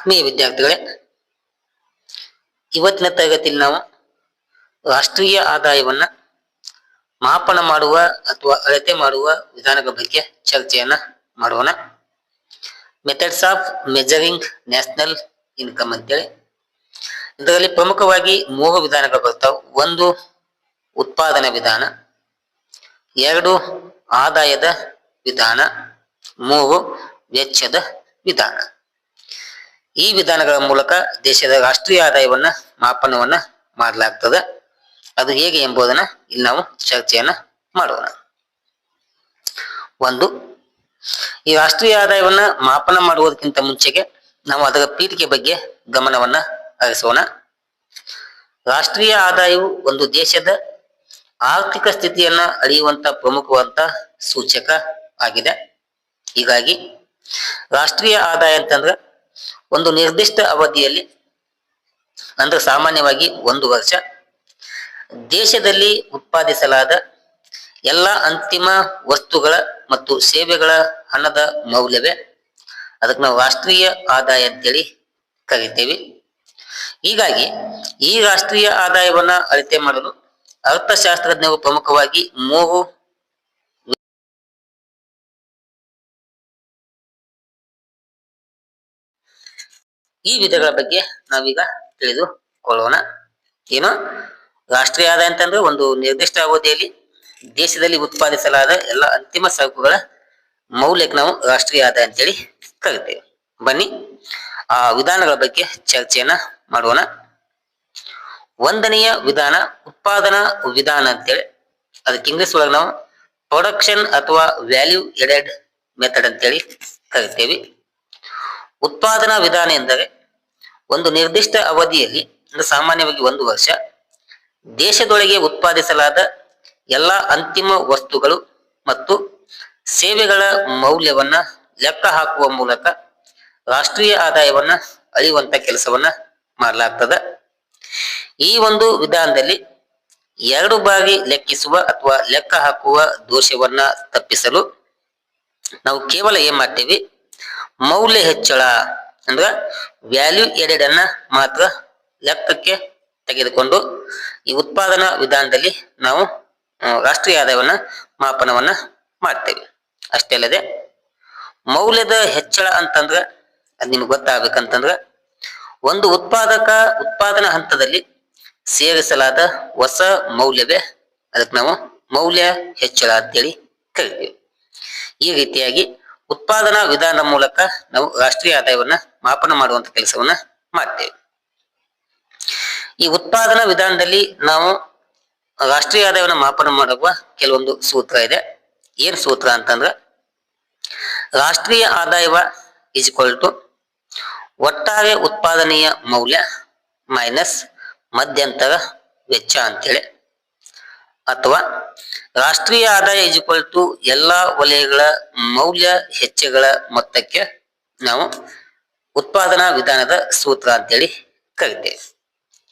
ಆತ್ಮೀಯ ವಿದ್ಯಾರ್ಥಿಗಳೇ, ಇವತ್ತಿನ ತರಗತಿಯಲ್ಲಿ ನಾವು ರಾಷ್ಟ್ರೀಯ ಆದಾಯವನ್ನ ಮಾಪನ ಮಾಡುವ ಅಥವಾ ಅಳತೆ ಮಾಡುವ ವಿಧಾನಗಳ ಬಗ್ಗೆ ಚರ್ಚೆಯನ್ನ ಮಾಡೋಣ. Methods of measuring national income ಅಂತೇಳಿ ಇದರಲ್ಲಿ ಪ್ರಮುಖವಾಗಿ 3 ವಿಧಾನಗಳು ಬರ್ತಾವೆ. 1 ಉತ್ಪಾದನಾ ವಿಧಾನ, 2 ಆದಾಯದ ವಿಧಾನ, 3 ವೆಚ್ಚದ ವಿಧಾನ. ಈ ವಿಧಾನಗಳ ಮೂಲಕ ದೇಶದ ರಾಷ್ಟ್ರೀಯ ಆದಾಯವನ್ನ ಮಾಪನವನ್ನ ಮಾಡಲಾಗ್ತದೆ. ಅದು ಹೇಗೆ ಎಂಬುದನ್ನ ಇಲ್ಲಿ ನಾವು ಚರ್ಚೆಯನ್ನ ಮಾಡೋಣ. 1, ಈ ರಾಷ್ಟ್ರೀಯ ಆದಾಯವನ್ನ ಮಾಪನ ಮಾಡುವುದಕ್ಕಿಂತ ಮುಂಚೆಗೆ ನಾವು ಅದರ ಪೀಠಿಕೆ ಬಗ್ಗೆ ಗಮನವನ್ನ ಹರಿಸೋಣ. ರಾಷ್ಟ್ರೀಯ ಆದಾಯವು ಒಂದು ದೇಶದ ಆರ್ಥಿಕ ಸ್ಥಿತಿಯನ್ನ ಅಳೆಯುವಂತ ಪ್ರಮುಖವಾದ ಸೂಚಕ ಆಗಿದೆ. ಹೀಗಾಗಿ ರಾಷ್ಟ್ರೀಯ ಆದಾಯ ಅಂತಂದ್ರೆ ಒಂದು ನಿರ್ದಿಷ್ಟ ಅವಧಿಯಲ್ಲಿ, ಅಂದ್ರೆ ಸಾಮಾನ್ಯವಾಗಿ 1 ವರ್ಷ, ದೇಶದಲ್ಲಿ ಉತ್ಪಾದಿಸಲಾದ ಎಲ್ಲ ಅಂತಿಮ ವಸ್ತುಗಳ ಮತ್ತು ಸೇವೆಗಳ ಹಣದ ಮೌಲ್ಯವೇ ಅದಕ್ಕೆ ನಾವು ರಾಷ್ಟ್ರೀಯ ಆದಾಯ ಅಂತೇಳಿ ಕರಿತೇವೆ. ಹೀಗಾಗಿ ಈ ರಾಷ್ಟ್ರೀಯ ಆದಾಯವನ್ನ ಅಳತೆ ಮಾಡಲು ಅರ್ಥಶಾಸ್ತ್ರಜ್ಞರು ಪ್ರಮುಖವಾಗಿ 3 ಈ ವಿಧಗಳ ಬಗ್ಗೆ ನಾವೀಗ ತಿಳಿದುಕೊಳ್ಳೋಣ. ಏನು ರಾಷ್ಟ್ರೀಯ ಆದಾಯ ಅಂತಂದ್ರೆ ಒಂದು ನಿರ್ದಿಷ್ಟ ಅವಧಿಯಲ್ಲಿ ದೇಶದಲ್ಲಿ ಉತ್ಪಾದಿಸಲಾದ ಎಲ್ಲ ಅಂತಿಮ ಸರಕುಗಳ ಮೌಲ್ಯಕ್ಕೆ ನಾವು ರಾಷ್ಟ್ರೀಯ ಆದಾಯ ಅಂತೇಳಿ ಕರಿತೇವೆ. ಬನ್ನಿ ಆ ವಿಧಾನಗಳ ಬಗ್ಗೆ ಚರ್ಚೆಯನ್ನ ಮಾಡೋಣ. 1ನೆಯ ವಿಧಾನ ಉತ್ಪಾದನಾ ವಿಧಾನ ಅಂತೇಳಿ, ಅದಕ್ಕೆ ಇಂಗ್ಲಿಷ್ ಒಳಗೆ ನಾವು ಪ್ರೊಡಕ್ಷನ್ ಅಥವಾ ವ್ಯಾಲ್ಯೂ ಎಡೆಡ್ ಮೆಥಡ್ ಅಂತೇಳಿ ಕರಿತೇವೆ. ಉತ್ಪಾದನಾ ವಿಧಾನ ಎಂದರೆ ಒಂದು ನಿರ್ದಿಷ್ಟ ಅವಧಿಯಲ್ಲಿ, ಅಂದ್ರೆ ಸಾಮಾನ್ಯವಾಗಿ 1 ವರ್ಷ, ದೇಶದೊಳಗೆ ಉತ್ಪಾದಿಸಲಾದ ಎಲ್ಲ ಅಂತಿಮ ವಸ್ತುಗಳು ಮತ್ತು ಸೇವೆಗಳ ಮೌಲ್ಯವನ್ನ ಲೆಕ್ಕ ಹಾಕುವ ಮೂಲಕ ರಾಷ್ಟ್ರೀಯ ಆದಾಯವನ್ನ ಅಳೆಯುವಂತ ಕೆಲಸವನ್ನ ಮಾಡಲಾಗ್ತದೆ. ಈ ಒಂದು ವಿಧಾನದಲ್ಲಿ 2 ಬಾರಿ ಲೆಕ್ಕಿಸುವ ಅಥವಾ ಲೆಕ್ಕ ಹಾಕುವ ದೋಷವನ್ನ ತಪ್ಪಿಸಲು ನಾವು ಕೇವಲ ಏನ್ ಮಾಡ್ತೇವೆ, ಮೌಲ್ಯ ಹೆಚ್ಚಳ ಅಂದ್ರ ವ್ಯಾಲ್ಯೂ ಎಡೆಡ್ ಅನ್ನ ಮಾತ್ರ ಲೆಕ್ಕಕ್ಕೆ ತೆಗೆದುಕೊಂಡು ಈ ಉತ್ಪಾದನಾ ವಿಧಾನದಲ್ಲಿ ನಾವು ರಾಷ್ಟ್ರೀಯ ಆದಾಯವನ್ನ ಮಾಪನವನ್ನ ಮಾಡ್ತೇವೆ. ಅಷ್ಟೇ ಅಲ್ಲದೆ ಮೌಲ್ಯದ ಹೆಚ್ಚಳ ಅಂತಂದ್ರ ಅದ್ ನಿಮ್ಗೆ ಗೊತ್ತಾಗಬೇಕಂತಂದ್ರ ಒಂದು ಉತ್ಪಾದನಾ ಹಂತದಲ್ಲಿ ಸೇರಿಸಲಾದ ಹೊಸ ಮೌಲ್ಯವೇ ಅದಕ್ಕೆ ನಾವು ಮೌಲ್ಯ ಹೆಚ್ಚಳ ಅಂತೇಳಿ ಕರಿತೀವಿ. ಈ ರೀತಿಯಾಗಿ ಉತ್ಪಾದನಾ ವಿಧಾನದ ಮೂಲಕ ನಾವು ರಾಷ್ಟ್ರೀಯ ಆದಾಯವನ್ನ ಮಾಪನ ಮಾಡುವಂತ ಕೆಲಸವನ್ನ ಮಾಡ್ತೇವೆ. ಈ ಉತ್ಪಾದನಾ ವಿಧಾನದಲ್ಲಿ ನಾವು ರಾಷ್ಟ್ರೀಯ ಆದಾಯವನ್ನ ಮಾಪನ ಮಾಡುವ ಕೆಲವೊಂದು ಸೂತ್ರ ಇದೆ. ಏನ್ ಸೂತ್ರ ಅಂತಂದ್ರ ರಾಷ್ಟ್ರೀಯ ಆದಾಯವ ಇಸ್ ಈಕ್ವಲ್ ಟು ಒಟ್ಟಾರೆ ಉತ್ಪಾದನೆಯ ಮೌಲ್ಯ ಮೈನಸ್ ಮಧ್ಯಂತರ ವೆಚ್ಚ ಅಂತೇಳಿ, ಅಥವಾ ರಾಷ್ಟ್ರೀಯ ಆದಾಯ ಇಸ್ ಈಕ್ವಲ್ ಟು ಎಲ್ಲಾ ವಲಯಗಳ ಮೌಲ್ಯ ಹೆಚ್ಚಳ ಮೊತ್ತಕ್ಕೆ ನಾವು ಉತ್ಪಾದನಾ ವಿಧಾನದ ಸೂತ್ರ ಅಂತೇಳಿ ಕರಿತೇವೆ.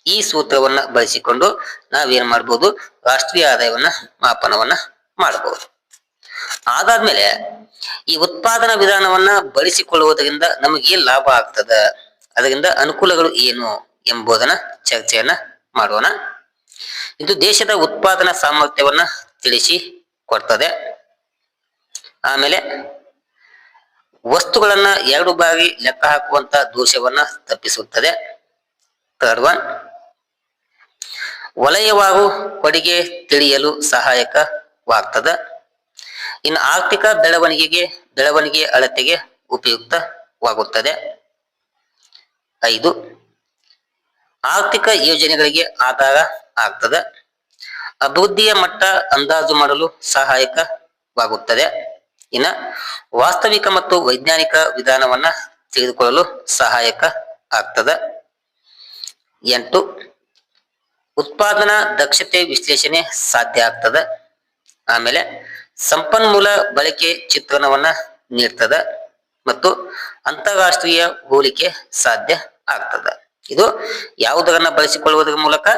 ಈ ಸೂತ್ರವನ್ನ ಬಳಸಿಕೊಂಡು ನಾವೇನ್ ಮಾಡ್ಬೋದು, ರಾಷ್ಟ್ರೀಯ ಆದಾಯವನ್ನ ಮಾಪನವನ್ನ ಮಾಡಬಹುದು. ಅದಾದ್ಮೇಲೆ ಈ ಉತ್ಪಾದನಾ ವಿಧಾನವನ್ನ ಬಳಸಿಕೊಳ್ಳುವುದರಿಂದ ನಮಗೇನ್ ಲಾಭ ಆಗ್ತದ, ಅದರಿಂದ ಅನುಕೂಲಗಳು ಏನು ಎಂಬುದನ್ನ ಚರ್ಚೆಯನ್ನ ಮಾಡೋಣ. ಇದು ದೇಶದ ಉತ್ಪಾದನಾ ಸಾಮರ್ಥ್ಯವನ್ನ ತಿಳಿಸಿ ಕೊಡ್ತದೆ. ಆಮೇಲೆ ವಸ್ತುಗಳನ್ನ 2 ಬಾರಿ ಲೆಕ್ಕ ಹಾಕುವಂತ ದೋಷವನ್ನ ತಪ್ಪಿಸುತ್ತದೆ. 3rd ಒನ್, ವಲಯವಾರು ಕೊಡುಗೆ ತಿಳಿಯಲು ಸಹಾಯಕವಾಗ್ತದೆ. ಇನ್ನು ಆರ್ಥಿಕ ಬೆಳವಣಿಗೆ ಅಳತೆಗೆ ಉಪಯುಕ್ತವಾಗುತ್ತದೆ. 5, ಆರ್ಥಿಕ ಯೋಜನೆಗಳಿಗೆ ಆಧಾರ ಆಗ್ತದೆ. ಅಭಿವೃದ್ಧಿಯ ಮಟ್ಟ ಅಂದಾಜು ಮಾಡಲು ಸಹಾಯಕವಾಗುತ್ತದೆ. ಇನ್ನು ವಾಸ್ತವಿಕ ಮತ್ತು ವೈಜ್ಞಾನಿಕ ವಿಧಾನವನ್ನ ತಿಳಿದುಕೊಳ್ಳಲು ಸಹಾಯಕ ಆಗ್ತದೆ. 8, ಉತ್ಪಾದನಾ ದಕ್ಷತೆ ವಿಶ್ಲೇಷಣೆ ಸಾಧ್ಯ ಆಗ್ತದೆ. ಆಮೇಲೆ ಸಂಪನ್ಮೂಲ ಬಳಕೆ ಚಿತ್ರಣವನ್ನ ನೀಡ್ತದೆ ಮತ್ತು ಅಂತಾರಾಷ್ಟ್ರೀಯ ಹೋಲಿಕೆ ಸಾಧ್ಯ ಆಗ್ತದೆ. ಇದು ಯಾವುದನ್ನ ಬಳಸಿಕೊಳ್ಳುವುದರ ಮೂಲಕ,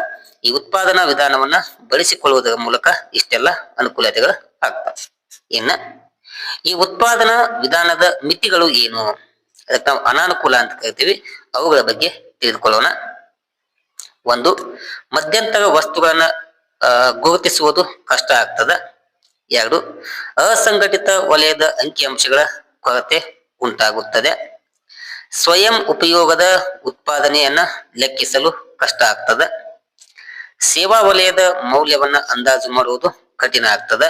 ಈ ಉತ್ಪಾದನಾ ವಿಧಾನವನ್ನ ಬಳಸಿಕೊಳ್ಳುವುದರ ಮೂಲಕ ಇಷ್ಟೆಲ್ಲ ಅನುಕೂಲತೆಗಳು ಆಗ್ತವೆ. ಇನ್ನ ಈ ಉತ್ಪಾದನಾ ವಿಧಾನದ ಮಿತಿಗಳು ಏನು ಅದಕ್ಕೆ ನಾವು ಅನಾನುಕೂಲ ಅಂತ ಕರಿತೀವಿ. ಅವುಗಳ ಬಗ್ಗೆ ತಿಳಿದುಕೊಳ್ಳೋಣ. ಒಂದು, ಮಧ್ಯಂತರ ವಸ್ತುಗಳನ್ನ ಗುರುತಿಸುವುದು ಕಷ್ಟ ಆಗ್ತದ. ಎರಡು, ಅಸಂಘಟಿತ ವಲಯದ ಅಂಕಿಅಂಶಗಳ ಕೊರತೆ ಉಂಟಾಗುತ್ತದೆ. ಸ್ವಯಂ ಉಪಯೋಗದ ಉತ್ಪಾದನೆಯನ್ನ ಲೆಕ್ಕಿಸಲು ಕಷ್ಟ ಆಗ್ತದೆ. ಸೇವಾ ವಲಯದ ಮೌಲ್ಯವನ್ನ ಅಂದಾಜು ಮಾಡುವುದು ಕಠಿಣ ಆಗ್ತದೆ.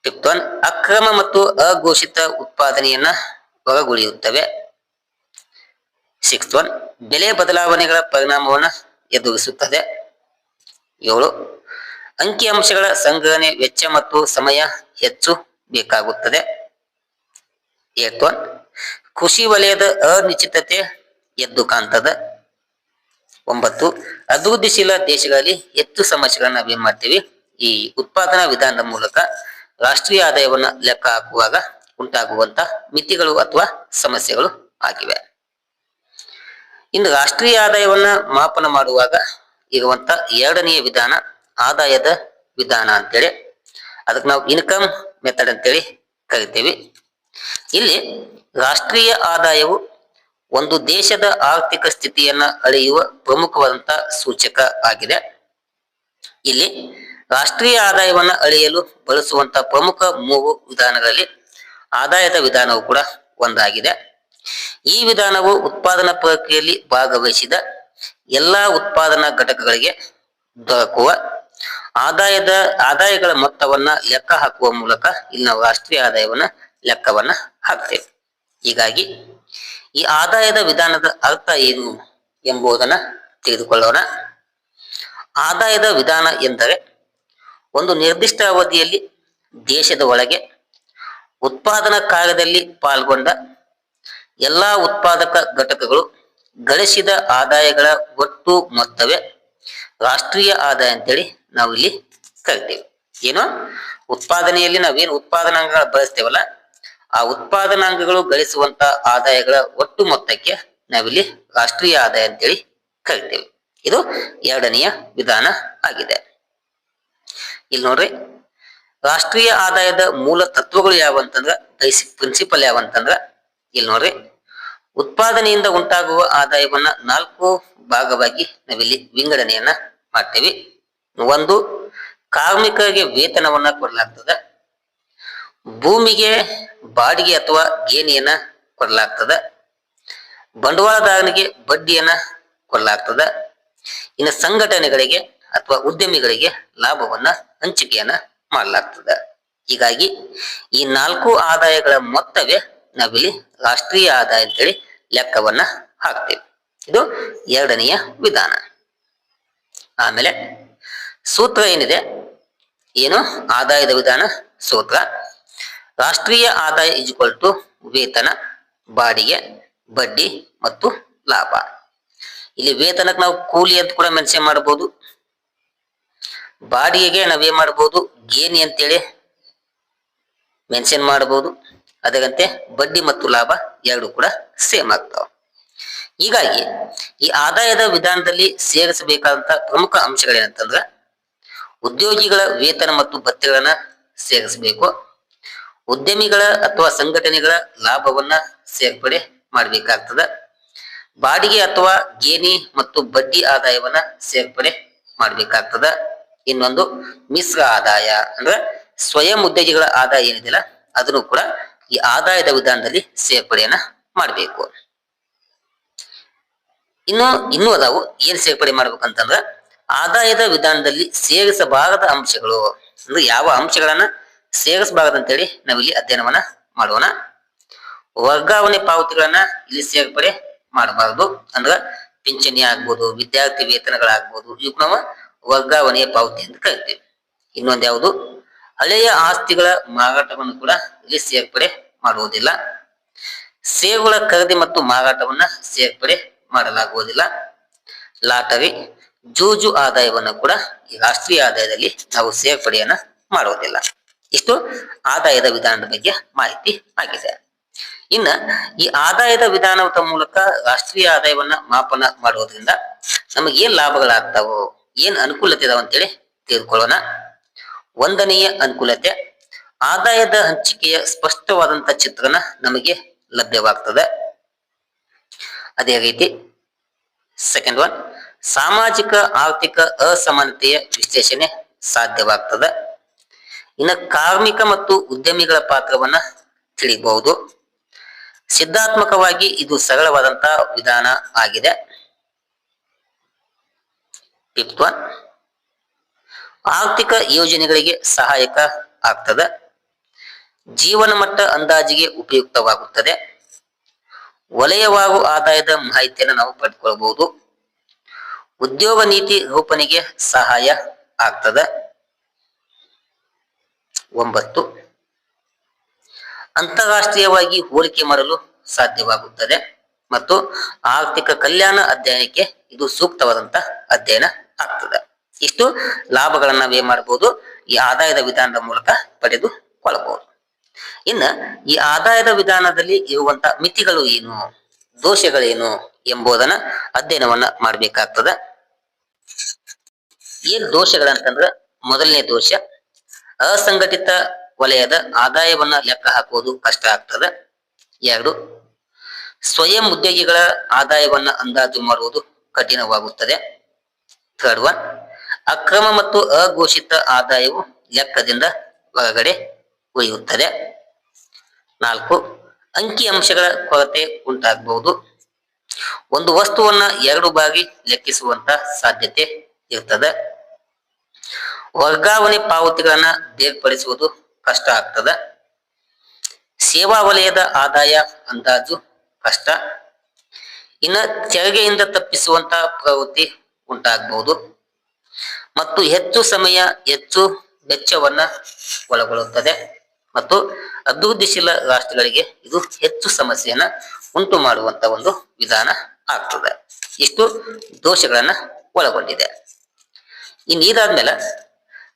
ಫಿಫ್ತ್ ಒನ್, ಅಕ್ರಮ ಮತ್ತು ಅಘೋಷಿತ ಉತ್ಪಾದನೆಯನ್ನ ಒಳಗುಳಿಯುತ್ತವೆ. ಸಿಕ್ಸ್ತ್ ಒನ್, ಬೆಲೆ ಬದಲಾವಣೆಗಳ ಪರಿಣಾಮವನ್ನ ಎದುರಿಸುತ್ತದೆ. 7, ಅಂಕಿಅಂಶಗಳ ಸಂಗ್ರಹಣೆ ವೆಚ್ಚ ಮತ್ತು ಸಮಯ ಹೆಚ್ಚು ಬೇಕಾಗುತ್ತದೆ. 8th ಒನ್, ಕೃಷಿ ವಲಯದ ಅನಿಶ್ಚಿತತೆ ಎದ್ದು ಕಾಣ್ತದೆ. 9, ಅಭಿವೃದ್ಧಿಶೀಲ ದೇಶಗಳಲ್ಲಿ ಹೆಚ್ಚು ಸಮಸ್ಯೆಗಳನ್ನ ನಾವೇನ್ ಮಾಡ್ತೀವಿ, ಈ ಉತ್ಪಾದನಾ ವಿಧಾನದ ಮೂಲಕ ರಾಷ್ಟ್ರೀಯ ಆದಾಯವನ್ನ ಲೆಕ್ಕ ಹಾಕುವಾಗ ಉಂಟಾಗುವಂತ ಮಿತಿಗಳು ಅಥವಾ ಸಮಸ್ಯೆಗಳು ಆಗಿವೆ. ಇನ್ನು ರಾಷ್ಟ್ರೀಯ ಆದಾಯವನ್ನ ಮಾಪನ ಮಾಡುವಾಗ ಇರುವಂತ ಎರಡನೆಯ ವಿಧಾನ ಆದಾಯದ ವಿಧಾನ ಅಂತೇಳಿ, ಅದಕ್ಕೆ ನಾವು ಇನ್ಕಮ್ ಮೆಥಡ್ ಅಂತೇಳಿ ಕರಿತೀವಿ. ಇಲ್ಲಿ ರಾಷ್ಟ್ರೀಯ ಆದಾಯವು ಒಂದು ದೇಶದ ಆರ್ಥಿಕ ಸ್ಥಿತಿಯನ್ನ ಅಳೆಯುವ ಪ್ರಮುಖವಾದಂತ ಸೂಚಕ ಆಗಿದೆ. ಇಲ್ಲಿ ರಾಷ್ಟ್ರೀಯ ಆದಾಯವನ್ನ ಅಳೆಯಲು ಬಳಸುವಂತ ಪ್ರಮುಖ 3 ವಿಧಾನಗಳಲ್ಲಿ ಆದಾಯದ ವಿಧಾನವು ಕೂಡ ಒಂದಾಗಿದೆ. ಈ ವಿಧಾನವು ಉತ್ಪಾದನಾ ಪ್ರಕ್ರಿಯೆಯಲ್ಲಿ ಭಾಗವಹಿಸಿದ ಎಲ್ಲಾ ಉತ್ಪಾದನಾ ಘಟಕಗಳಿಗೆ ದೊರಕುವ ಆದಾಯಗಳ ಮೊತ್ತವನ್ನ ಲೆಕ್ಕ ಹಾಕುವ ಮೂಲಕ ಇಲ್ಲಿ ನಾವು ರಾಷ್ಟ್ರೀಯ ಆದಾಯವನ್ನ ಲೆಕ್ಕವನ್ನ ಹಾಕ್ತೇವೆ. ಹೀಗಾಗಿ ಈ ಆದಾಯದ ವಿಧಾನದ ಅರ್ಥ ಏನು ಎಂಬುದನ್ನ ತಿಳಿದುಕೊಳ್ಳೋಣ. ಆದಾಯದ ವಿಧಾನ ಎಂದರೆ ಒಂದು ನಿರ್ದಿಷ್ಟ ಅವಧಿಯಲ್ಲಿ ದೇಶದ ಒಳಗೆ ಉತ್ಪಾದನಾ ಕಾರ್ಯದಲ್ಲಿ ಪಾಲ್ಗೊಂಡ ಎಲ್ಲಾ ಉತ್ಪಾದಕ ಘಟಕಗಳು ಗಳಿಸಿದ ಆದಾಯಗಳ ಒಟ್ಟು ಮೊತ್ತವೇ ರಾಷ್ಟ್ರೀಯ ಆದಾಯ ಅಂತೇಳಿ ನಾವು ಇಲ್ಲಿ ಕರಿತೇವೆ. ಏನು, ಉತ್ಪಾದನೆಯಲ್ಲಿ ನಾವೇನು ಉತ್ಪಾದನಾಂಗಗಳ ಬಳಸ್ತೇವಲ್ಲ, ಆ ಉತ್ಪಾದನಾಂಗಗಳು ಗಳಿಸುವಂತ ಆದಾಯಗಳ ಒಟ್ಟು ಮೊತ್ತಕ್ಕೆ ನಾವಿಲ್ಲಿ ರಾಷ್ಟ್ರೀಯ ಆದಾಯ ಅಂತೇಳಿ ಕರಿತೇವೆ. ಇದು ಎರಡನೆಯ ವಿಧಾನ ಆಗಿದೆ. ಇಲ್ಲಿ ನೋಡ್ರಿ, ರಾಷ್ಟ್ರೀಯ ಆದಾಯದ ಮೂಲ ತತ್ವಗಳು ಯಾವಂತಂದ್ರ, ಬೇಸಿಕ್ ಪ್ರಿನ್ಸಿಪಲ್ ಯಾವಂತಂದ್ರ, ಇಲ್ಲಿ ನೋಡ್ರಿ, ಉತ್ಪಾದನೆಯಿಂದ ಉಂಟಾಗುವ ಆದಾಯವನ್ನ 4 ಭಾಗವಾಗಿ ನಾವಿಲ್ಲಿ ವಿಂಗಡಣೆಯನ್ನ ಮಾಡ್ತೇವೆ. 1, ಕಾರ್ಮಿಕರಿಗೆ ವೇತನವನ್ನ ಕೊಡಲಾಗ್ತದೆ. ಭೂಮಿಗೆ ಬಾಡಿಗೆ ಅಥವಾ ಗೇಣಿಯನ್ನ ಕೊಡಲಾಗ್ತದೆ. ಬಂಡವಾಳದಾರನಿಗೆ ಬಡ್ಡಿಯನ್ನ ಕೊಡಲಾಗ್ತದೆ. ಇನ್ನು ಸಂಘಟನೆಗಳಿಗೆ ಅಥವಾ ಉದ್ಯಮಿಗಳಿಗೆ ಲಾಭವನ್ನ ಹಂಚಿಕೆಯನ್ನ ಮಾಡಲಾಗ್ತದೆ. ಹೀಗಾಗಿ ಈ 4 ಆದಾಯಗಳ ಮೊತ್ತವೇ ನಾವಿಲ್ಲಿ ರಾಷ್ಟ್ರೀಯ ಆದಾಯ ಅಂತೇಳಿ ಲೆಕ್ಕವನ್ನ ಹಾಕ್ತೇವೆ. ಇದು ಎರಡನೆಯ ವಿಧಾನ. ಆಮೇಲೆ ಸೂತ್ರ ಏನಿದೆ, ಏನು ಆದಾಯದ ವಿಧಾನ ಸೂತ್ರ, ರಾಷ್ಟ್ರೀಯ ಆದಾಯ = ವೇತನ, ಬಾಡಿಗೆ, ಬಡ್ಡಿ ಮತ್ತು ಲಾಭ. ಇಲ್ಲಿ ವೇತನಕ್ಕೆ ನಾವು ಕೂಲಿ ಅಂತ ಕೂಡ ಮೆನ್ಷನ್ ಮಾಡಬಹುದು. ಬಾಡಿಗೆಗೆ ನಾವೇನ್ ಮಾಡಬಹುದು, ಗೇಣಿ ಅಂತೇಳಿ ಮೆನ್ಷನ್ ಮಾಡಬಹುದು. ಅದರಂತೆ ಬಡ್ಡಿ ಮತ್ತು ಲಾಭ ಎರಡು ಕೂಡ ಸೇಮ್ ಆಗ್ತಾವ. ಹೀಗಾಗಿ ಈ ಆದಾಯದ ವಿಧಾನದಲ್ಲಿ ಸೇರಿಸಬೇಕಾದಂತ ಪ್ರಮುಖ ಅಂಶಗಳೇನಂತಂದ್ರ, ಉದ್ಯೋಗಿಗಳ ವೇತನ ಮತ್ತು ಭತ್ಯೆಗಳನ್ನ ಸೇರಿಸಬೇಕು. ಉದ್ಯಮಿಗಳ ಅಥವಾ ಸಂಘಟನೆಗಳ ಲಾಭವನ್ನ ಸೇರ್ಪಡೆ ಮಾಡಬೇಕಾಗ್ತದ. ಬಾಡಿಗೆ ಅಥವಾ ಗೇಣಿ ಮತ್ತು ಬಡ್ಡಿ ಆದಾಯವನ್ನ ಸೇರ್ಪಡೆ ಮಾಡಬೇಕಾಗ್ತದ. ಇನ್ನೊಂದು ಮಿಶ್ರ ಆದಾಯ ಅಂದ್ರೆ ಸ್ವಯಂ ಉದ್ಯೋಗಿಗಳ ಆದಾಯ ಏನಿದೆಯಲ್ಲ, ಅದನ್ನು ಕೂಡ ಈ ಆದಾಯದ ವಿಧಾನದಲ್ಲಿ ಸೇರ್ಪಡೆಯನ್ನ ಮಾಡಬೇಕು. ಇನ್ನೂ ಅದಾವು. ಏನ್ ಸೇರ್ಪಡೆ ಮಾಡ್ಬೇಕಂತಂದ್ರ, ಆದಾಯದ ವಿಧಾನದಲ್ಲಿ ಸೇರಿಸಬಾರದ ಅಂಶಗಳು ಅಂದ್ರೆ ಯಾವ ಅಂಶಗಳನ್ನ ಸೇರಿಸಬಾರದಂತೇಳಿ ನಾವಿಲ್ಲಿ ಅಧ್ಯಯನವನ್ನ ಮಾಡೋಣ. ವರ್ಗಾವಣೆ ಪಾವತಿಗಳನ್ನ ಇಲ್ಲಿ ಸೇರ್ಪಡೆ ಮಾಡಬಾರದು. ಅಂದ್ರ ಪಿಂಚಣಿ ಆಗ್ಬೋದು, ವಿದ್ಯಾರ್ಥಿ ವೇತನಗಳಾಗ್ಬೋದು, ಇವು ನಾವು ವರ್ಗಾವಣೆಯ ಪಾವತಿ ಅಂತ ಕರಿತೀವಿ. ಇನ್ನೊಂದು ಯಾವುದು, ಹಳೆಯ ಆಸ್ತಿಗಳ ಮಾರಾಟವನ್ನು ಕೂಡ ಇಲ್ಲಿ ಸೇರ್ಪಡೆ ಮಾಡುವುದಿಲ್ಲ. ಷೇರುಗಳ ಖರೀದಿ ಮತ್ತು ಮಾರಾಟವನ್ನ ಸೇರ್ಪಡೆ ಮಾಡಲಾಗುವುದಿಲ್ಲ. ಲಾಟರಿ, ಜೂಜು ಆದಾಯವನ್ನು ಕೂಡ ಈ ರಾಷ್ಟ್ರೀಯ ಆದಾಯದಲ್ಲಿ ನಾವು ಸೇರ್ಪಡೆಯನ್ನ ಮಾಡುವುದಿಲ್ಲ. ಇಷ್ಟು ಆದಾಯದ ವಿಧಾನದ ಬಗ್ಗೆ ಮಾಹಿತಿ ಆಗಿದೆ. ಇನ್ನ ಈ ಆದಾಯದ ವಿಧಾನದ ಮೂಲಕ ರಾಷ್ಟ್ರೀಯ ಆದಾಯವನ್ನ ಮಾಪನ ಮಾಡುವುದರಿಂದ ನಮಗೆ ಏನ್ ಲಾಭಗಳಾಗ್ತಾವೋ, ಏನ್ ಅನುಕೂಲತೆ ಇದಾವ ಅಂತೇಳಿ ತಿಳಿದುಕೊಳ್ಳೋಣ. ಒಂದನೆಯ ಅನುಕೂಲತೆ, ಆದಾಯದ ಹಂಚಿಕೆಯ ಸ್ಪಷ್ಟವಾದಂತ ಚಿತ್ರಣ ನಮಗೆ ಲಭ್ಯವಾಗ್ತದೆ. ಅದೇ ರೀತಿ ಸೆಕೆಂಡ್ ಒನ್, ಸಾಮಾಜಿಕ ಆರ್ಥಿಕ ಅಸಮಾನತೆಯ ವಿಶ್ಲೇಷಣೆ ಸಾಧ್ಯವಾಗ್ತದೆ. ಇನ್ನು ಕಾರ್ಮಿಕ ಮತ್ತು ಉದ್ಯಮಿಗಳ ಪಾತ್ರವನ್ನ ತಿಳಿಬಹುದು. ಸಿದ್ಧಾತ್ಮಕವಾಗಿ ಇದು ಸರಳವಾದಂತಹ ವಿಧಾನ ಆಗಿದೆ. ಫಿಫ್ತ್ ಒನ್, ಆರ್ಥಿಕ ಯೋಜನೆಗಳಿಗೆ ಸಹಾಯಕ ಆಗ್ತದೆ. ಜೀವನ ಮಟ್ಟ ಅಂದಾಜಿಗೆ ಉಪಯುಕ್ತವಾಗುತ್ತದೆ. ವಲಯವಾರು ಆದಾಯದ ಮಾಹಿತಿಯನ್ನು ನಾವು ಪಡೆದುಕೊಳ್ಳಬಹುದು. ಉದ್ಯೋಗ ನೀತಿ ರೂಪಣೆಗೆ ಸಹಾಯ ಆಗ್ತದೆ. 9, ಅಂತಾರಾಷ್ಟ್ರೀಯವಾಗಿ ಹೋಲಿಕೆ ಮಾಡಲು ಸಾಧ್ಯವಾಗುತ್ತದೆ ಮತ್ತು ಆರ್ಥಿಕ ಕಲ್ಯಾಣ ಅಧ್ಯಯನಕ್ಕೆ ಇದು ಸೂಕ್ತವಾದಂತ ಅಧ್ಯಯನ ಆಗ್ತದೆ. ಇಷ್ಟು ಲಾಭಗಳನ್ನ ನಾವೇನ್ ಮಾಡಬಹುದು, ಈ ಆದಾಯದ ವಿಧಾನದ ಮೂಲಕ ಪಡೆದುಕೊಳ್ಳಬಹುದು. ಇನ್ನ ಈ ಆದಾಯದ ವಿಧಾನದಲ್ಲಿ ಇರುವಂತ ಮಿತಿಗಳು ಏನು, ದೋಷಗಳೇನು ಎಂಬುದನ್ನ ಅಧ್ಯಯನವನ್ನ ಮಾಡಬೇಕಾಗ್ತದೆ. ಏನ್ ದೋಷಗಳಂತಂದ್ರ, ಮೊದಲನೇ ದೋಷ, ಅಸಂಘಟಿತ ವಲಯದ ಆದಾಯವನ್ನ ಲೆಕ್ಕ ಹಾಕುವುದು ಕಷ್ಟ ಆಗ್ತದೆ. 2, ಸ್ವಯಂ ಉದ್ಯೋಗಿಗಳ ಆದಾಯವನ್ನ ಅಂದಾಜು ಮಾಡುವುದು ಕಠಿಣವಾಗುತ್ತದೆ. 3 ಅಕ್ರಮ ಮತ್ತು ಅಘೋಷಿತ ಆದಾಯವು ಲೆಕ್ಕದಿಂದ ಹೊರಗಡೆ ಉಳಿಯುತ್ತದೆ. 4, ಅಂಕಿ ಅಂಶಗಳ ಕೊರತೆ ಉಂಟಾಗಬಹುದು. ಒಂದು ವಸ್ತುವನ್ನ 2 ಬಾರಿ ಲೆಕ್ಕಿಸುವಂತ ಸಾಧ್ಯತೆ ಇರ್ತದೆ. ವರ್ಗಾವಣೆ ಪಾವತಿಗಳನ್ನ ಬೇರ್ಪಡಿಸುವುದು ಕಷ್ಟ ಆಗ್ತದೆ. ಸೇವಾ ವಲಯದ ಆದಾಯ ಅಂದಾಜು ಕಷ್ಟ. ಇನ್ನ ತೆರಿಗೆಯಿಂದ ತಪ್ಪಿಸುವಂತ ಪ್ರವೃತ್ತಿ ಉಂಟಾಗಬಹುದು ಮತ್ತು ಹೆಚ್ಚು ಸಮಯ, ಹೆಚ್ಚು ವೆಚ್ಚವನ್ನ ಒಳಗೊಳ್ಳುತ್ತದೆ ಮತ್ತು ಅಭಿವೃದ್ಧಿಶೀಲ ರಾಷ್ಟ್ರಗಳಿಗೆ ಇದು ಹೆಚ್ಚು ಸಮಸ್ಯೆಯನ್ನ ಉಂಟು ಮಾಡುವಂತ ಒಂದು ವಿಧಾನ ಆಗ್ತದೆ. ಇಷ್ಟು ದೋಷಗಳನ್ನ ಒಳಗೊಂಡಿದೆ. ಇನ್ನು ಇದಾದ್ಮೇಲೆ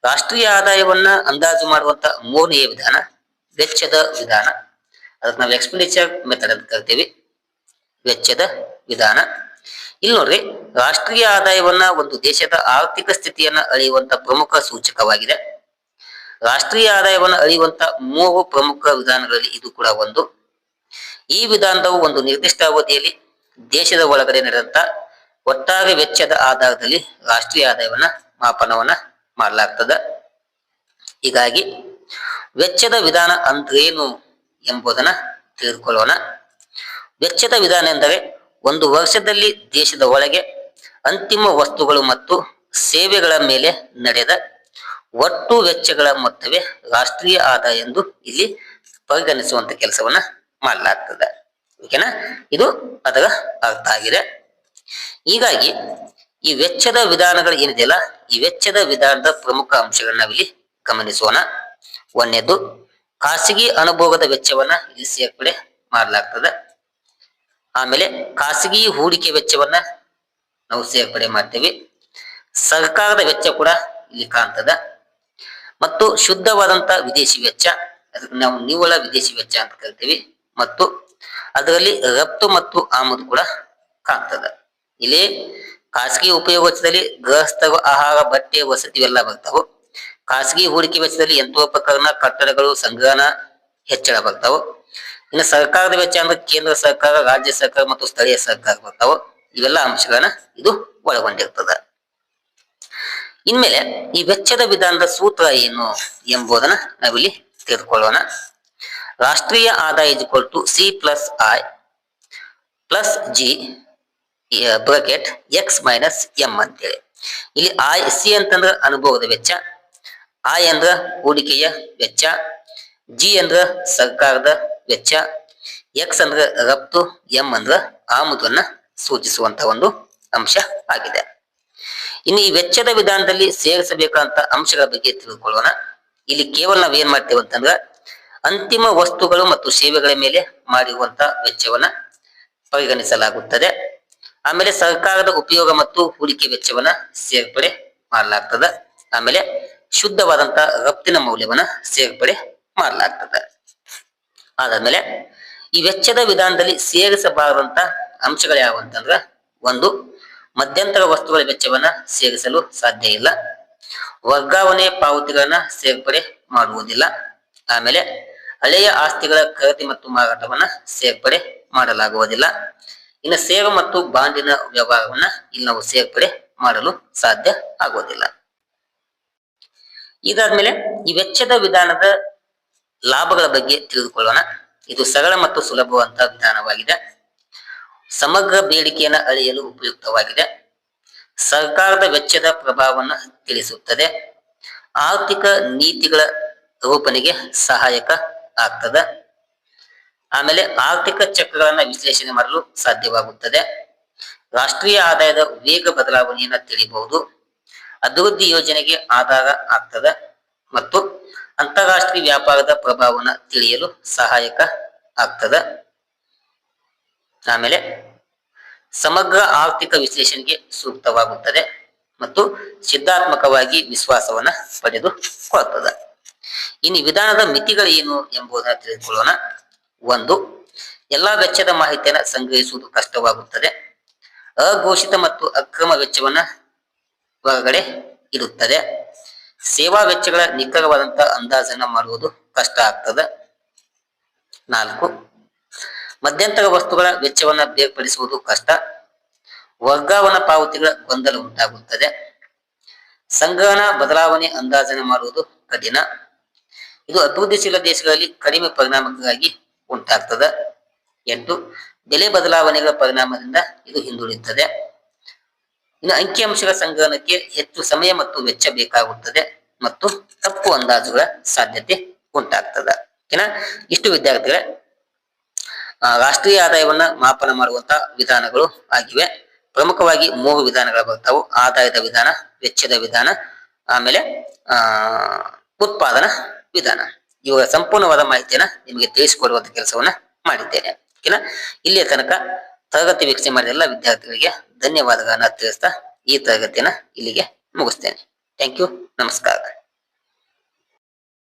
ರಾಷ್ಟ್ರೀಯ ಆದಾಯವನ್ನ ಅಂದಾಜು ಮಾಡುವಂತ 3ನೇ ವಿಧಾನ ವೆಚ್ಚದ ವಿಧಾನ. ಅದಕ್ಕೆ ನಾವು ಎಕ್ಸ್ಪೆಂಡಿಚರ್ ಮೆಥಡ್ ಅಂತ ಕರಿತೀವಿ, ವೆಚ್ಚದ ವಿಧಾನ. ಇಲ್ಲಿ ನೋಡ್ರಿ, ರಾಷ್ಟ್ರೀಯ ಆದಾಯವನ್ನ ಒಂದು ದೇಶದ ಆರ್ಥಿಕ ಸ್ಥಿತಿಯನ್ನ ಅಳೆಯುವಂತ ಪ್ರಮುಖ ಸೂಚಕವಾಗಿದೆ. ರಾಷ್ಟ್ರೀಯ ಆದಾಯವನ್ನು ಅಳೆಯುವಂತ 3 ಪ್ರಮುಖ ವಿಧಾನಗಳಲ್ಲಿ ಇದು ಕೂಡ ಒಂದು. ಈ ವಿಧಾನವು ಒಂದು ನಿರ್ದಿಷ್ಟ ಅವಧಿಯಲ್ಲಿ ದೇಶದ ಒಳಗಡೆ ನಡೆದಂತ ಒಟ್ಟಾರೆ ವೆಚ್ಚದ ಆಧಾರದಲ್ಲಿ ರಾಷ್ಟ್ರೀಯ ಆದಾಯವನ್ನ ಮಾಪನವನ್ನ ಮಾಡಲಾಗ್ತದೆ. ಹೀಗಾಗಿ ವೆಚ್ಚದ ವಿಧಾನ ಅಂದ್ರೇನು ಎಂಬುದನ್ನ ತಿಳಿದುಕೊಳ್ಳೋಣ. ವೆಚ್ಚದ ವಿಧಾನ ಎಂದರೆ ಒಂದು ವರ್ಷದಲ್ಲಿ ದೇಶದ ಒಳಗೆ ಅಂತಿಮ ವಸ್ತುಗಳು ಮತ್ತು ಸೇವೆಗಳ ಮೇಲೆ ನಡೆದ ಒಟ್ಟು ವೆಚ್ಚಗಳ ಮೊತ್ತವೇ ರಾಷ್ಟ್ರೀಯ ಆದಾಯ ಎಂದು ಇಲ್ಲಿ ಪರಿಗಣಿಸುವಂತ ಕೆಲಸವನ್ನ ಮಾಡಲಾಗ್ತದೆ. ಓಕೆನಾ, ಇದು ಅದರ ಅರ್ಥ ಆಗಿದೆ. ಹೀಗಾಗಿ ಈ ವೆಚ್ಚದ ವಿಧಾನಗಳು ಏನಿದೆಯಲ್ಲ, ಈ ವೆಚ್ಚದ ವಿಧಾನದ ಪ್ರಮುಖ ಅಂಶಗಳನ್ನ ನಾವಿಲ್ಲಿ ಗಮನಿಸೋಣ. 1ನೇದು, ಖಾಸಗಿ ಅನುಭೋಗದ ವೆಚ್ಚವನ್ನ ಇಲ್ಲಿ ಸೇರ್ಪಡೆ ಮಾಡಲಾಗ್ತದೆ. ಆಮೇಲೆ ಖಾಸಗಿ ಹೂಡಿಕೆ ವೆಚ್ಚವನ್ನ ನಾವು ಸೇರ್ಪಡೆ ಮಾಡ್ತೇವೆ. ಸರ್ಕಾರದ ವೆಚ್ಚ ಕೂಡ ಇಲ್ಲಿ ಕಾಣ್ತದ ಮತ್ತು ಶುದ್ಧವಾದಂತ ವಿದೇಶಿ ವೆಚ್ಚ, ಅದಕ್ಕೆ ನಾವು ನಿವ್ವಳ ವಿದೇಶಿ ವೆಚ್ಚ ಅಂತ ಕರಿತೀವಿ. ಮತ್ತು ಅದರಲ್ಲಿ ರಫ್ತು ಮತ್ತು ಆಮದು ಕೂಡ ಕಾಣ್ತದ. ಇಲ್ಲಿ ಖಾಸಗಿ ಉಪಯೋಗ ವೆಚ್ಚದಲ್ಲಿ ಗೃಹಸ್ಥ ಆಹಾರ, ಬಟ್ಟೆ, ವಸತಿ ಇವೆಲ್ಲ ಬರ್ತಾವು. ಖಾಸಗಿ ಹೂಡಿಕೆ ವೆಚ್ಚದಲ್ಲಿ ಯಂತ್ರೋಪಕರಣ, ಕಟ್ಟಡಗಳು, ಸಂಗ್ರಹಣ ಹೆಚ್ಚಳ ಬರ್ತಾವು. ಇನ್ನು ಸರ್ಕಾರದ ವೆಚ್ಚ ಅಂದ್ರೆ ಕೇಂದ್ರ ಸರ್ಕಾರ, ರಾಜ್ಯ ಸರ್ಕಾರ ಮತ್ತು ಸ್ಥಳೀಯ ಸರ್ಕಾರ ಬರ್ತಾವು. ಇವೆಲ್ಲ ಅಂಶಗಳನ್ನ ಇದು ಒಳಗೊಂಡಿರ್ತದ. ಇನ್ಮೇಲೆ ಈ ವೆಚ್ಚದ ವಿಧಾನದ ಸೂತ್ರ ಏನು ಎಂಬುದನ್ನ ನಾವಿಲ್ಲಿ ತಿಳಿದುಕೊಳ್ಳೋಣ. ರಾಷ್ಟ್ರೀಯ ಆದಾಯ C plus I plus G bracket X minus M ಅಂತೇಳಿ. ಇಲ್ಲಿ ಸಿ ಅಂತಂದ್ರ ಅನುಭವದ ವೆಚ್ಚ, ಐ ಅಂದ್ರ ಹೂಡಿಕೆಯ ವೆಚ್ಚ, ಜಿ ಅಂದ್ರ ಸರ್ಕಾರದ ವೆಚ್ಚ, ಎಕ್ಸ್ ಅಂದ್ರ ರಫ್ತು, ಎಂ ಅಂದ್ರ ಆಮದನ್ನ ಸೂಚಿಸುವಂತ ಒಂದು ಅಂಶ ಆಗಿದೆ. ಇನ್ನು ಈ ವೆಚ್ಚದ ವಿಧಾನದಲ್ಲಿ ಸೇರಿಸಬೇಕಾದಂತ ಅಂಶಗಳ ಬಗ್ಗೆ ತಿಳಿದುಕೊಳ್ಳೋಣ. ಇಲ್ಲಿ ಕೇವಲ ನಾವ್ ಏನ್ ಮಾಡ್ತೇವೆ ಅಂತಂದ್ರ ಅಂತಿಮ ವಸ್ತುಗಳು ಮತ್ತು ಸೇವೆಗಳ ಮೇಲೆ ಮಾಡಿರುವಂತ ವೆಚ್ಚವನ್ನ ಪರಿಗಣಿಸಲಾಗುತ್ತದೆ. ಆಮೇಲೆ ಸರ್ಕಾರದ ಉಪಯೋಗ ಮತ್ತು ಹೂಡಿಕೆ ವೆಚ್ಚವನ್ನ ಸೇರ್ಪಡೆ ಮಾಡಲಾಗ್ತದೆ. ಆಮೇಲೆ ಶುದ್ಧವಾದಂತ ರಫ್ತಿನ ಮೌಲ್ಯವನ್ನ ಸೇರ್ಪಡೆ ಮಾಡಲಾಗ್ತದೆ. ಅದಾದ್ಮೇಲೆ ಈ ವೆಚ್ಚದ ವಿಧಾನದಲ್ಲಿ ಸೇರಿಸಬಾರದಂತ ಅಂಶಗಳು ಯಾವ ಅಂತಂದ್ರ, 1, ಮಧ್ಯಂತರ ವಸ್ತುಗಳ ವೆಚ್ಚವನ್ನ ಸೇರಿಸಲು ಸಾಧ್ಯ ಇಲ್ಲ. ವರ್ಗಾವಣೆ ಪಾವತಿಗಳನ್ನ ಸೇರ್ಪಡೆ ಮಾಡುವುದಿಲ್ಲ. ಆಮೇಲೆ ಹಳೆಯ ಆಸ್ತಿಗಳ ಖರೀದಿ ಮತ್ತು ಮಾರಾಟವನ್ನ ಸೇರ್ಪಡೆ ಮಾಡಲಾಗುವುದಿಲ್ಲ. ಇನ್ನು ಷೇರು ಮತ್ತು ಬಾಂಡಿನ ವ್ಯವಹಾರವನ್ನ ಇಲ್ಲಿ ನಾವು ಸೇರ್ಪಡೆ ಮಾಡಲು ಸಾಧ್ಯ ಆಗುವುದಿಲ್ಲ. ಇದಾದ್ಮೇಲೆ ಈ ವೆಚ್ಚದ ವಿಧಾನದ ಲಾಭಗಳ ಬಗ್ಗೆ ತಿಳಿದುಕೊಳ್ಳೋಣ. ಇದು ಸರಳ ಮತ್ತು ಸುಲಭವಾದಂತಹ ವಿಧಾನವಾಗಿದೆ. ಸಮಗ್ರ ಬೇಡಿಕೆಯನ್ನು ಅಳೆಯಲು ಉಪಯುಕ್ತವಾಗಿದೆ. ಸರ್ಕಾರದ ವೆಚ್ಚದ ಪ್ರಭಾವವನ್ನು ತಿಳಿಸುತ್ತದೆ. ಆರ್ಥಿಕ ನೀತಿಗಳ ರೂಪನೆಗೆ ಸಹಾಯಕ ಆಗ್ತದೆ. ಆಮೇಲೆ ಆರ್ಥಿಕ ಚಕ್ರಗಳನ್ನ ವಿಶ್ಲೇಷಣೆ ಮಾಡಲು ಸಾಧ್ಯವಾಗುತ್ತದೆ. ರಾಷ್ಟ್ರೀಯ ಆದಾಯದ ವೇಗ ಬದಲಾವಣೆಯನ್ನು ತಿಳಿಯಬಹುದು. ಅಭಿವೃದ್ಧಿ ಯೋಜನೆಗೆ ಆಧಾರ ಆಗ್ತದೆ ಮತ್ತು ಅಂತಾರಾಷ್ಟ್ರೀಯ ವ್ಯಾಪಾರದ ಪ್ರಭಾವವನ್ನು ತಿಳಿಯಲು ಸಹಾಯಕ ಆಗ್ತದೆ. ಆಮೇಲೆ ಸಮಗ್ರ ಆರ್ಥಿಕ ವಿಶ್ಲೇಷಣೆಗೆ ಸೂಕ್ತವಾಗುತ್ತದೆ ಮತ್ತು ಸಿದ್ಧಾತ್ಮಕವಾಗಿ ವಿಶ್ವಾಸವನ್ನ ಪಡೆದುಕೊಳ್ಳುತ್ತದೆ. ಇನ್ನು ವಿಧಾನದ ಮಿತಿಗಳೇನು ಎಂಬುದನ್ನು ತಿಳಿದುಕೊಳ್ಳೋಣ. 1. ಎಲ್ಲಾ ವೆಚ್ಚದ ಮಾಹಿತಿಯನ್ನು ಸಂಗ್ರಹಿಸುವುದು ಕಷ್ಟವಾಗುತ್ತದೆ. ಅಘೋಷಿತ ಮತ್ತು ಅಕ್ರಮ ವೆಚ್ಚವನ್ನ ಹೊರಗಡೆ ಇಡುತ್ತದೆ. ಸೇವಾ ವೆಚ್ಚಗಳ ನಿಖರವಾದಂತಹ ಅಂದಾಜನ್ನ ಮಾಡುವುದು ಕಷ್ಟ ಆಗ್ತದೆ. 4. ಮಧ್ಯಂತರ ವಸ್ತುಗಳ ವೆಚ್ಚವನ್ನ ಬೇರ್ಪಡಿಸುವುದು ಕಷ್ಟ. ವರ್ಗಾವಣಾ ಪಾವತಿಗಳ ಗೊಂದಲ ಉಂಟಾಗುತ್ತದೆ. ಸಂಗ್ರಹಣಾ ಬದಲಾವಣೆ ಅಂದಾಜನ ಮಾಡುವುದು ಕಠಿಣ. ಇದು ಅಭಿವೃದ್ಧಿಶೀಲ ದೇಶಗಳಲ್ಲಿ ಕಡಿಮೆ ಪರಿಣಾಮಕಾರಿಯಾಗಿ ಉಂಟಾಗ್ತದೆ. 8. ಬೆಲೆ ಬದಲಾವಣೆಗಳ ಪರಿಣಾಮದಿಂದ ಇದು ಹಿಂದುಳಿಯುತ್ತದೆ. ಇನ್ನು ಅಂಕಿಅಂಶಗಳ ಸಂಗ್ರಹಣಕ್ಕೆ ಹೆಚ್ಚು ಸಮಯ ಮತ್ತು ವೆಚ್ಚ ಬೇಕಾಗುತ್ತದೆ ಮತ್ತು ತಪ್ಪು ಅಂದಾಜುಗಳ ಸಾಧ್ಯತೆ ಉಂಟಾಗ್ತದೆ. ಇಷ್ಟು ವಿದ್ಯಾರ್ಥಿಗಳೇ ರಾಷ್ಟ್ರೀಯ ಆದಾಯವನ್ನ ಮಾಪನ ಮಾಡುವಂತಹ ವಿಧಾನಗಳು ಆಗಿವೆ. ಪ್ರಮುಖವಾಗಿ 3 ವಿಧಾನಗಳು ಬರ್ತಾವು. ಆದಾಯದ ವಿಧಾನ, ವೆಚ್ಚದ ವಿಧಾನ, ಆಮೇಲೆ ಉತ್ಪಾದನಾ ವಿಧಾನ. ಇವುಗಳ ಸಂಪೂರ್ಣವಾದ ಮಾಹಿತಿಯನ್ನ ನಿಮಗೆ ತಿಳಿಸಿಕೊಡುವಂತ ಕೆಲಸವನ್ನ ಮಾಡಿದ್ದೇನೆ. ಇಲ್ಲಿಯ ತನಕ ತರಗತಿ ವೀಕ್ಷಣೆ ಮಾಡಿದ ಎಲ್ಲ ವಿದ್ಯಾರ್ಥಿಗಳಿಗೆ ಧನ್ಯವಾದಗಳನ್ನ ತಿಳಿಸ್ತಾ ಈ ತರಗತಿಯನ್ನ ಇಲ್ಲಿಗೆ ಮುಗಿಸ್ತೇನೆ. Thank you. ನಮಸ್ಕಾರ.